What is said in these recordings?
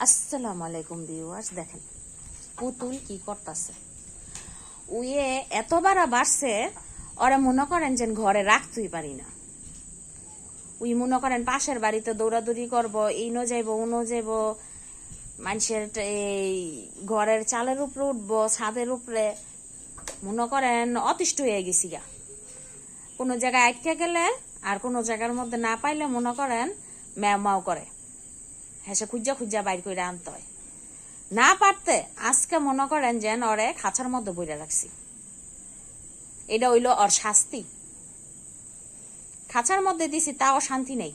আসসালামু আলাইকুম ভিউয়ার্স। দেখেন পুতুল কি করতেছে। উয়ে এতবার বাড়ছে, ওরা মনে করেন যে ঘরে রাখতেই পারি না। উই মনে করেন পাশের বাড়িতে দৌড়াদৌড়ি করব, ইনো যাইব উনো যাইব, মানুষের এই ঘরের চালের উপরে উঠবো, ছাদের উপরে। মনে করেন অতিষ্ঠ হয়ে গেছি গা। কোনো জায়গায় আটকে গেলে আর কোনো জায়গার মধ্যে না পাইলে মনে করেন ম্যাও মাও করে, হেসে খুঁজা খুঁজা বাইর করে আনতে হয়। না পারতে আজকে মনে করেন যেন ওরে খাঁচার মধ্যে বইরা রাখছি। এটা হইল ওর শাস্তি। খাঁচার মধ্যে দিছি তাও শান্তি নেই।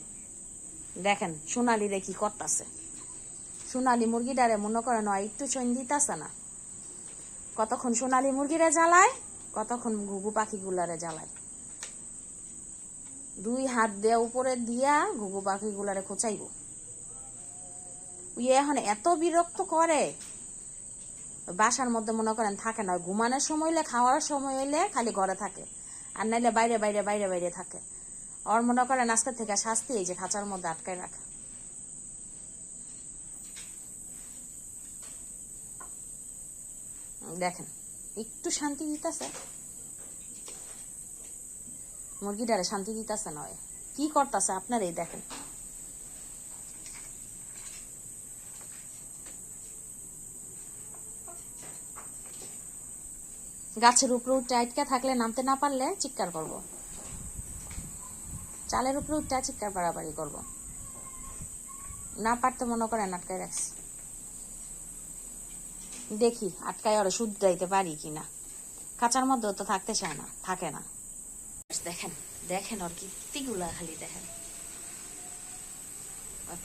দেখেন সোনালি রে কি করতেছে। সোনালি মুরগিটারে মনে করেন একটু চৈন দিতেছে না। কতক্ষণ সোনালি মুরগিরে জ্বালায়, কতক্ষণ ঘুঘু পাখিগুলারে জ্বালায়। দুই হাত দিয়ে উপরে দিয়া ঘুঘু পাখিগুলারে খোঁচাইব। এখন এত বিরক্ত করে, বাসার মধ্যে মনে করেন থাকে না। ঘুমানোর সময় হইলে, খাওয়ার সময় হইলে খালি ঘরে থাকে, আর নাইলে বাইরে বাইরে বাইরে বাইরে থাকে। ওর মনে করেন আজকে থেকে শাস্তি এই যে খাঁচার মধ্যে আটকায় রাখা। দেখেন একটু শান্তি দিতেছে, মুরগিটারে শান্তি দিতেছে নয়, কি করতেছে আপনারাই দেখেন। গাছের উপরে উঠে আটকা থাকলে নামতে না পারলে চিৎকার করব, চালের উপরে উঠে চিৎকার বাড়াবাড়ি করব। না পারতে মনে করেন আটকায় রাখছি। দেখি আটকায় ওরা শুধরাইতে পারি কিনা। খাঁচার মধ্যেও তো থাকতে চায় না, থাকে না। দেখেন দেখেন ওর কীর্তিগুলা খালি দেখেন।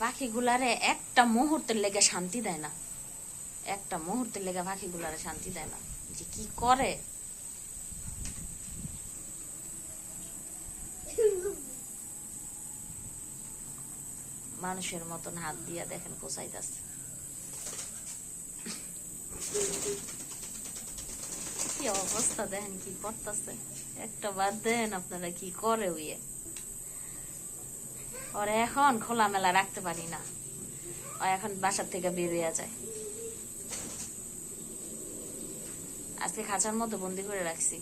পাখিগুলারে একটা মুহূর্তের লেগে শান্তি দেয় না, একটা মুহূর্তের লেগে পাখিগুলারে শান্তি দেয় না। যে কি করে। মানুষের মতন হাত দিয়া দেখেন কোসাইতাছে। কি অবস্থা দেখেন কি করতেছে। একটা বাদ দেন আপনারা কি করে। উইয়ে ওরে এখন খোলামেলা রাখতে পারি না, ও এখন বাসার থেকে বের হইয়া যায়। আজকে খাঁচার মধ্যে বন্দি করে রাখছি।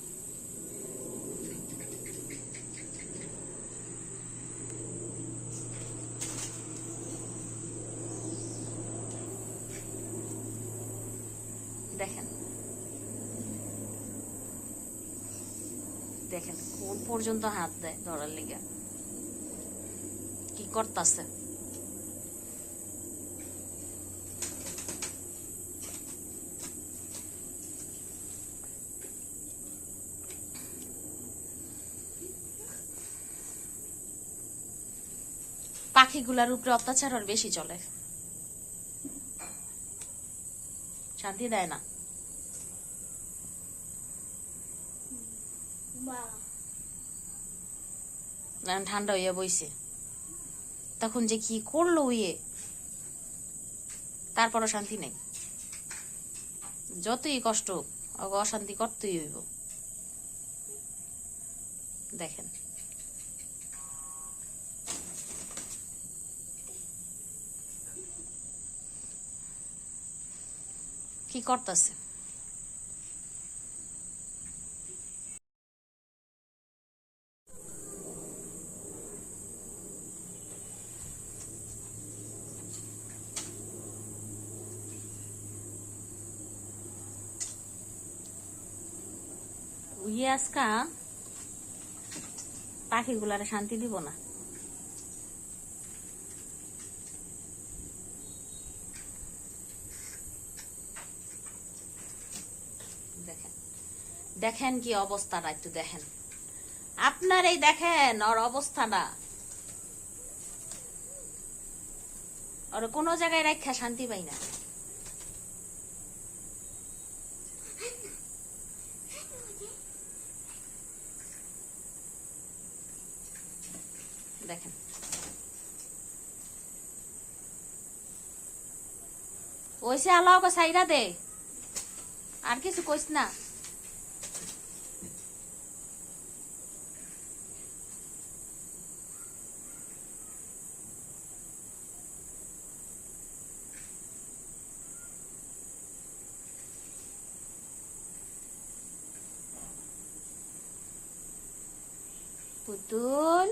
দেখেন দেখেন কোন পর্যন্ত হাত দেয় ধরার লিগা, কি করতেছে। পাখিগুলার উপরে অত্যাচার আর বেশি চলে, শান্তি দেয় না। ঠান্ডা হইয়া বইছে, তখন যে কি করলো উইয়ে, তারপরও শান্তি নেই। যতই কষ্ট অশান্তি করতেই হইব। দেখেন কি করতেছে। উইয়ে আজকা পাখিগুলারে শান্তি দিব না। দেখেন দেখেন কি অবস্থাটা, একটু দেখেন আপনার, এই দেখেন ওর অবস্থাটা। ওর কোনো জায়গায় রাখা শান্তি পাই না। দেখেন ওইসে আলাওকে সাইরা দে, আর কিছু কইস না। পুতুল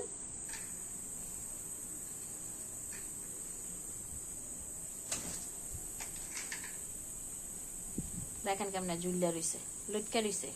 দেখেন কেমন ঝুলিয়া রইছে লটকা রইছে